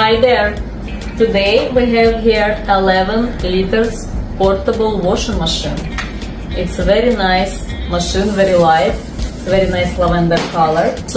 Hi there! Today we have here 11 liters portable washing machine. It's a very nice machine, very light, very nice lavender color. So